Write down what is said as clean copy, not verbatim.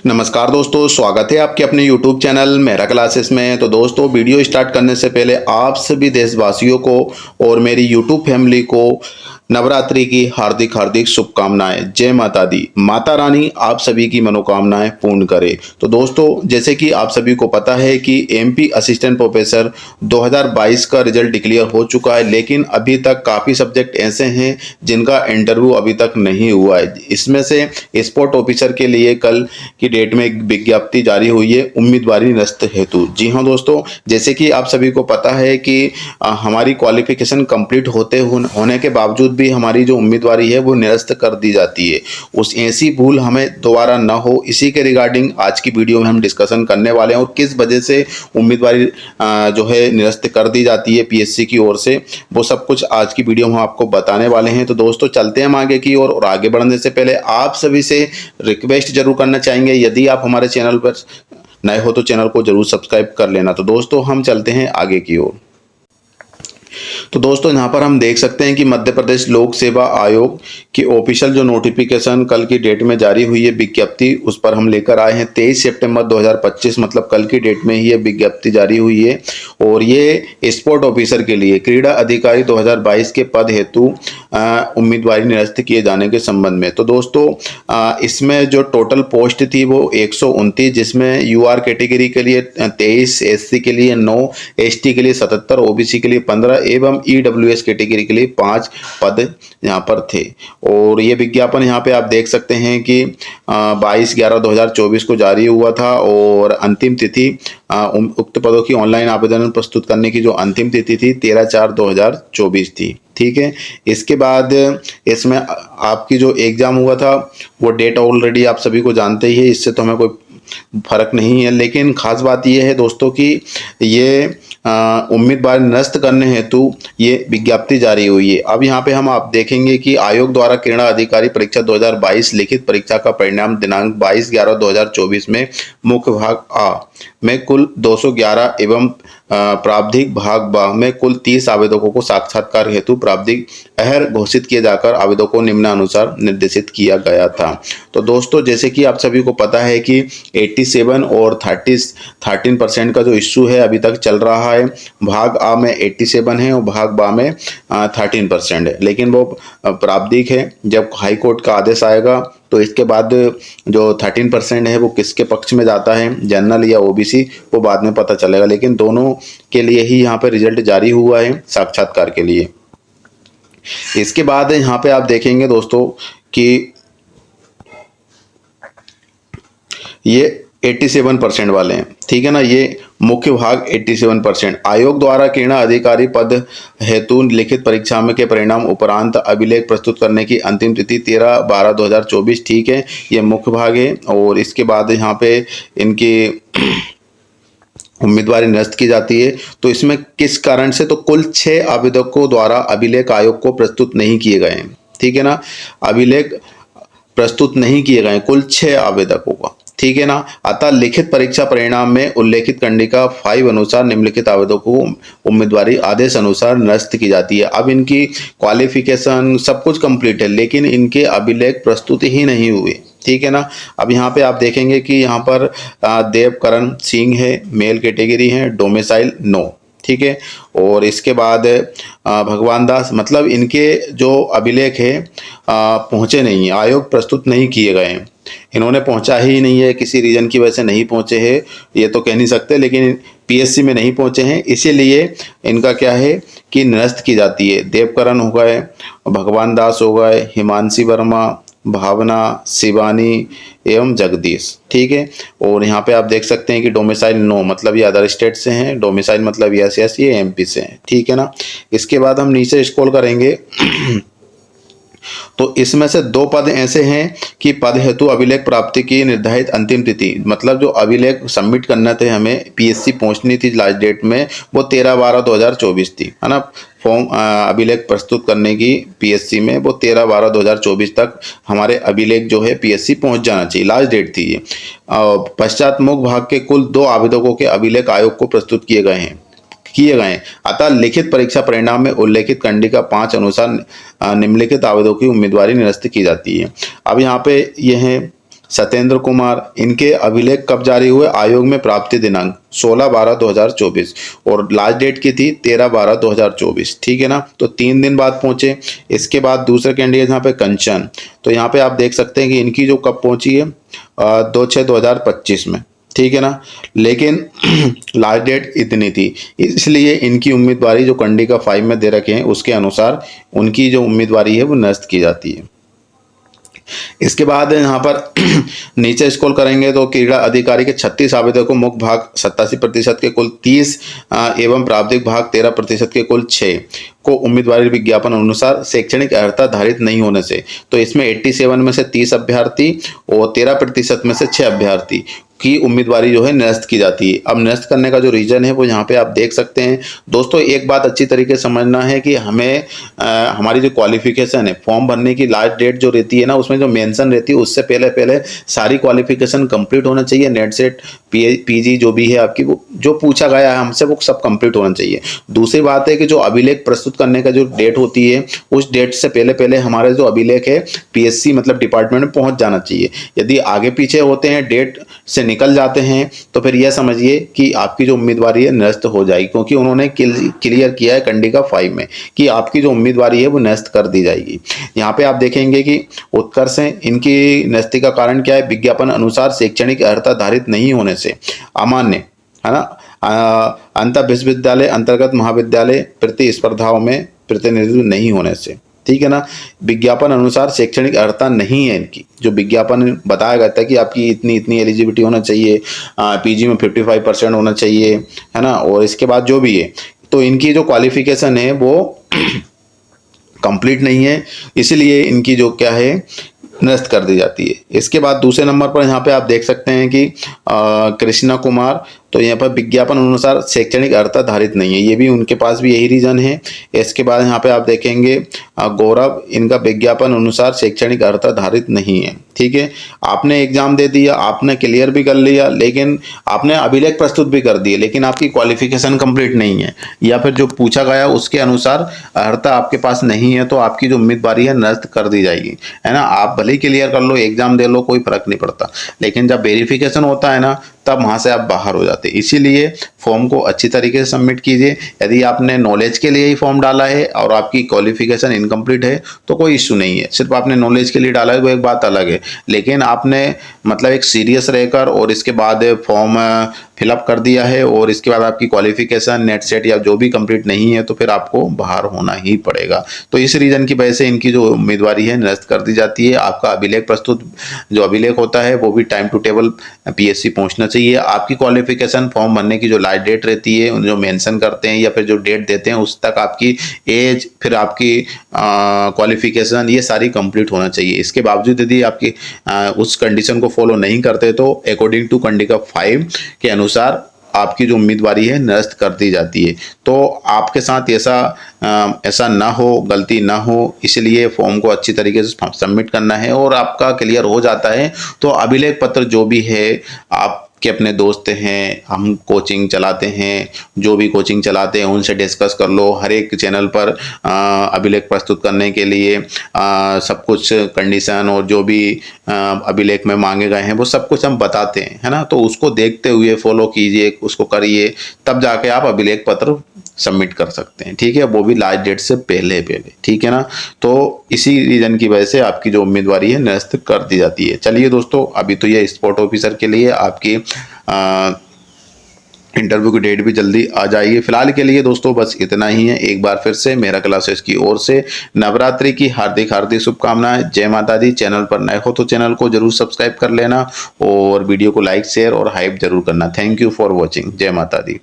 नमस्कार दोस्तों, स्वागत है आपके अपने YouTube चैनल मेरा क्लासेस में। तो दोस्तों, वीडियो स्टार्ट करने से पहले आप सभी देशवासियों को और मेरी YouTube फैमिली को नवरात्रि की हार्दिक हार्दिक शुभकामनाएं। जय माता दी। माता रानी आप सभी की मनोकामनाएं पूर्ण करे। तो दोस्तों, जैसे कि आप सभी को पता है कि MP असिस्टेंट प्रोफेसर 2022 का रिजल्ट डिक्लेयर हो चुका है, लेकिन अभी तक काफ़ी सब्जेक्ट ऐसे हैं जिनका इंटरव्यू अभी तक नहीं हुआ है। इसमें से स्पोर्ट ऑफिसर के लिए कल की डेट में एक विज्ञप्ति जारी हुई है उम्मीदवारी निरस्त हेतु। जी हाँ दोस्तों, जैसे कि आप सभी को पता है कि हमारी क्वालिफिकेशन कंप्लीट होने के बावजूद भी हमारी जो उम्मीदवारी है वो निरस्त कर दी जाती है। उस ऐसी भूल हमें दोबारा न हो, इसी के रिगार्डिंग आज की वीडियो में हम डिस्कशन करने वाले हैं और किस वजह से उम्मीदवारी जो है निरस्त कर दी जाती है PSC की ओर से, वो सब कुछ आज की वीडियो में हम आपको बताने वाले हैं। तो दोस्तों, चलते हैं हम आगे की ओर और आगे बढ़ने से पहले आप सभी से रिक्वेस्ट जरूर करना चाहेंगे, यदि आप हमारे चैनल पर नए हो तो चैनल को जरूर सब्सक्राइब कर लेना। तो दोस्तों, हम चलते हैं आगे की ओर। तो दोस्तों, यहाँ पर हम देख सकते हैं कि मध्य प्रदेश लोक सेवा आयोग की ऑफिशियल जो नोटिफिकेशन कल की डेट में जारी हुई है विज्ञप्ति, उस पर हम लेकर आए हैं 23 सितंबर 2025, मतलब कल की डेट में ही ये विज्ञप्ति जारी हुई है। और ये स्पोर्ट ऑफिसर के लिए क्रीड़ा अधिकारी 2022 के पद हेतु उम्मीदवारी निरस्त किए जाने के संबंध में। तो दोस्तों, इसमें जो टोटल पोस्ट थी वो 129, जिसमें UR कैटेगरी के लिए 23, SC के लिए 9, ST के लिए 77, OBC के लिए 15 एवं EWS कैटेगरी के लिए 5 पद यहाँ पर थे। और ये विज्ञापन यहाँ पे आप देख सकते हैं कि 22/11/2024 को जारी हुआ था और अंतिम तिथि उक्त पदों की ऑनलाइन आवेदन प्रस्तुत करने की जो अंतिम तिथि थी 13/4/2024 थी। ठीक है, इसके बाद इसमें आपकी जो एग्जाम हुआ था वो डेट ऑलरेडी आप सभी को जानते ही है, इससे तो हमें कोई फर्क नहीं है। लेकिन खास बात यह है दोस्तों कि ये उम्मीदवार निरस्त करने हेतु ये विज्ञप्ति जारी हुई है। अब यहाँ पे हम आप देखेंगे कि आयोग द्वारा क्रीड़ा अधिकारी परीक्षा 2022 लिखित परीक्षा का परिणाम दिनांक 22/11/2024 में मुख्य भाग आ में कुल 211 एवं प्रावधिक भाग ब में कुल 30 आवेदकों को साक्षात्कार हेतु प्रावधिक अहर घोषित किए जाकर आवेदकों को निम्नानुसार निर्देशित किया गया था। तो दोस्तों, जैसे कि आप सभी को पता है कि 87 और 13% का जो इश्यू है अभी तक चल रहा है। भाग आ में 87 है और भाग बा में 13% है, लेकिन वो प्रावधिक है। जब हाई कोर्ट का आदेश आएगा तो इसके बाद जो 13% है वो किसके पक्ष में जाता है, जनरल या OBC, वो बाद में पता चलेगा। लेकिन दोनों के लिए ही यहाँ पे रिजल्ट जारी हुआ है साक्षात्कार के लिए। इसके बाद यहाँ पे आप देखेंगे दोस्तों कि ये 87% वाले हैं, ठीक है ना। ये मुख्य भाग 87%। आयोग द्वारा क्रीड़ा अधिकारी पद हेतु लिखित परीक्षा में के परिणाम उपरांत अभिलेख प्रस्तुत करने की अंतिम तिथि 13/12/2024, ठीक है, ये मुख्य भाग है। और इसके बाद यहाँ पे इनकी उम्मीदवारी निरस्त की जाती है। तो इसमें किस कारण से, तो कुल 6 आवेदकों द्वारा अभिलेख आयोग को प्रस्तुत नहीं किए गए हैं, ठीक है ना। अभिलेख प्रस्तुत नहीं किए गए कुल 6 आवेदकों का, ठीक है ना। अतः लिखित परीक्षा परिणाम में उल्लेखित कंडिका 5 अनुसार निम्नलिखित आवेदकों को उम्मीदवारी आदेश अनुसार निरस्त की जाती है। अब इनकी क्वालिफिकेशन सब कुछ कंप्लीट है, लेकिन इनके अभिलेख प्रस्तुत ही नहीं हुए, ठीक है ना। अब यहाँ पे आप देखेंगे कि यहाँ पर देवकरण सिंह है, मेल कैटेगरी है, डोमिसाइल नो, ठीक है। और इसके बाद भगवान दास, मतलब इनके जो अभिलेख है पहुँचे नहीं है, आयोग प्रस्तुत नहीं किए गए हैं, इन्होंने पहुंचा ही नहीं है, किसी रीजन की वजह से नहीं पहुंचे हैं, ये तो कह नहीं सकते, लेकिन PSC में नहीं पहुंचे हैं, इसीलिए इनका क्या है कि निरस्त की जाती है। देवकरण हो गए, भगवान दास हो गए, हिमांशी वर्मा, भावना, शिवानी एवं जगदीश, ठीक है। और यहाँ पे आप देख सकते हैं कि डोमिसाइल नो, मतलब ये अदर स्टेट से हैं, डोमिसाइल मतलब यस, ये MP से हैं, ठीक है ना। इसके बाद हम नीचे स्क्रॉल करेंगे तो इसमें से 2 पद ऐसे हैं कि पद हेतु अभिलेख प्राप्ति की निर्धारित अंतिम तिथि, मतलब जो अभिलेख सबमिट करना थे हमें, PSC पहुंचनी थी लास्ट डेट में, वो 13/12/2024 थी, है ना। फॉर्म अभिलेख प्रस्तुत करने की PSC में वो 13/12/2024 तक हमारे अभिलेख जो है PSC पहुंच जाना चाहिए, लास्ट डेट थी ये। पश्चात मुख्य भाग के कुल 2 आवेदकों के अभिलेख आयोग को प्रस्तुत किए गए। अतः लिखित परीक्षा परिणाम में उल्लेखित कंडिका 5 अनुसार निम्नलिखित आवेदकों की उम्मीदवारी निरस्त की जाती है। अब यहाँ पे ये है सत्येंद्र कुमार, इनके अभिलेख कब जारी हुए? आयोग में प्राप्ति दिनांक 16/12/2024 और लास्ट डेट की थी 13/12/2024। ठीक है ना, तो 3 दिन बाद पहुंचे। इसके बाद दूसरे कैंडिडेट यहाँ पे कंचन, तो यहाँ पे आप देख सकते हैं कि इनकी जो कब पहुंची है 2/6/2025 में। ठीक है ना, लेकिन लास्ट डेट इतनी थी, इसलिए इनकी उम्मीदवारी जो कंडिका 5 में दे रखे हैं उसके अनुसार उनकी जो उम्मीदवारी है वो निरस्त की जाती है। इसके बाद यहाँ पर नीचे स्क्रॉल करेंगे तो क्रीड़ा अधिकारी के 36 आवेदकों मुख्य भाग 87% के कुल 30 एवं प्रावधिक भाग 13% के कुल 6 को उम्मीदवारी विज्ञापन अनुसार शैक्षणिक अर्हता धारित नहीं होने से, तो इसमें 87 में से 30 अभ्यर्थी और 13% में से 6 अभ्यर्थी की उम्मीदवारी जो है निरस्त की जाती है। अब निरस्त करने का जो रीजन है वो यहाँ पे आप देख सकते हैं। दोस्तों एक बात अच्छी तरीके से समझना है कि हमें हमारी जो क्वालिफिकेशन है, फॉर्म भरने की लास्ट डेट जो रहती है ना, उसमें जो मेंशन रहती है उससे पहले पहले सारी क्वालिफिकेशन कंप्लीट होना चाहिए। नेट सेट पीजी जो भी है आपकी, वो जो पूछा गया है हमसे वो सब कंप्लीट होना चाहिए। दूसरी बात है कि जो अभिलेख प्रस्तुत करने का जो डेट होती है उस डेट से पहले पहले हमारे जो अभिलेख है पीएससी मतलब डिपार्टमेंट में पहुंच जाना चाहिए। यदि आगे पीछे होते हैं, डेट से निकल जाते हैं, तो फिर यह समझिए कि आपकी जो उम्मीदवारी है निरस्त हो जाएगी, क्योंकि उन्होंने क्लियर किया है कंडिका 5 में कि आपकी जो उम्मीदवारी है वो निरस्त कर दी जाएगी। यहाँ पे आप देखेंगे कि उत्कर्ष है, इनकी निरस्ती का कारण क्या है? विज्ञापन अनुसार शैक्षणिक अर्हता धारित नहीं होने से, अमान्य है ना, अंतर विश्वविद्यालय अंतर्गत महाविद्यालय प्रतिस्पर्धाओं में प्रतिनिधित्व नहीं होने से। ठीक है ना, विज्ञापन अनुसार शैक्षणिक अर्हता नहीं है इनकी, जो विज्ञापन बताया गया था कि आपकी इतनी इतनी एलिजिबिलिटी होना चाहिए, पीजी में 55% होना चाहिए, है ना, और इसके बाद जो भी है, तो इनकी जो क्वालिफिकेशन है वो कंप्लीट नहीं है, इसलिए इनकी जो क्या है निरस्त कर दी जाती है। इसके बाद दूसरे नंबर पर यहाँ पे आप देख सकते हैं कि कृष्णा कुमार, तो यहाँ पर विज्ञापन अनुसार शैक्षणिक अर्हता धारित नहीं है, ये भी उनके पास भी यही रीजन है। इसके बाद यहाँ पे आप देखेंगे गौरव, इनका विज्ञापन अनुसार शैक्षणिक अर्हता धारित नहीं है। ठीक है, आपने एग्जाम दे दिया, आपने क्लियर भी कर लिया, लेकिन आपने अभिलेख प्रस्तुत भी कर दिए, लेकिन आपकी क्वालिफिकेशन कंप्लीट नहीं है या फिर जो पूछा गया उसके अनुसार अर्हता आपके पास नहीं है, तो आपकी जो उम्मीदवारी है निरस्त कर दी जाएगी, है ना। आप भले ही क्लियर कर लो, एग्जाम दे लो, कोई फर्क नहीं पड़ता, लेकिन जब वेरिफिकेशन होता है ना तब वहाँ से आप बाहर हो जाते हैं। इसीलिए फॉर्म को अच्छी तरीके से सबमिट कीजिए। यदि आपने नॉलेज के लिए ही फॉर्म डाला है और आपकी क्वालिफिकेशन इनकम्प्लीट है तो कोई इश्यू नहीं है, सिर्फ आपने नॉलेज के लिए डाला है वो एक बात अलग है, लेकिन आपने मतलब एक सीरियस रहकर और इसके बाद फॉर्म फिलअप कर दिया है और इसके बाद आपकी क्वालिफिकेशन नेट सेट या जो भी कंप्लीट नहीं है तो फिर आपको बाहर होना ही पड़ेगा। तो इस रीजन की वजह से इनकी जो उम्मीदवारी है निरस्त कर दी जाती है। आपका अभिलेख प्रस्तुत जो अभिलेख होता है वो भी टाइम टू टेबल पीएससी पहुंचना चाहिए। आपकी क्वालिफिकेशन फॉर्म भरने की जो लास्ट डेट रहती है जो मेंशन करते हैं या फिर जो डेट देते हैं उस तक आपकी एज, फिर आपकी क्वालिफिकेशन, ये सारी कंप्लीट होना चाहिए। इसके बावजूद यदि आपकी उस कंडीशन को फॉलो नहीं करते तो अकॉर्डिंग टू कंडिका 5 के अनुसार आपकी जो उम्मीदवारी है निरस्त कर दी जाती है। तो आपके साथ ऐसा ना हो, गलती ना हो, इसलिए फॉर्म को अच्छी तरीके से सबमिट करना है और आपका क्लियर हो जाता है तो अभिलेख पत्र जो भी है आप कि अपने दोस्त हैं, हम कोचिंग चलाते हैं, जो भी कोचिंग चलाते हैं उनसे डिस्कस कर लो। हर एक चैनल पर अभिलेख प्रस्तुत करने के लिए सब कुछ कंडीशन और जो भी अभिलेख में मांगे गए हैं वो सब कुछ हम बताते हैं, है ना। तो उसको देखते हुए फॉलो कीजिए, उसको करिए, तब जाके आप अभिलेख पत्र सबमिट कर सकते हैं। ठीक है, वो भी लास्ट डेट से पहले पहले। ठीक है ना, तो इसी रीजन की वजह से आपकी जो उम्मीदवारी है निरस्त कर दी जाती है। चलिए दोस्तों, अभी तो ये स्पोर्ट ऑफिसर के लिए आपकी इंटरव्यू की डेट भी जल्दी आ जाएगी। फिलहाल के लिए दोस्तों बस इतना ही है। एक बार फिर से मेरा क्लासेस की ओर से नवरात्रि की हार्दिक हार्दिक शुभकामनाएं। जय माता दी। चैनल पर नए हो तो चैनल को जरूर सब्सक्राइब कर लेना और वीडियो को लाइक शेयर और हाइप जरूर करना। Thank you for watching. जय माता दी।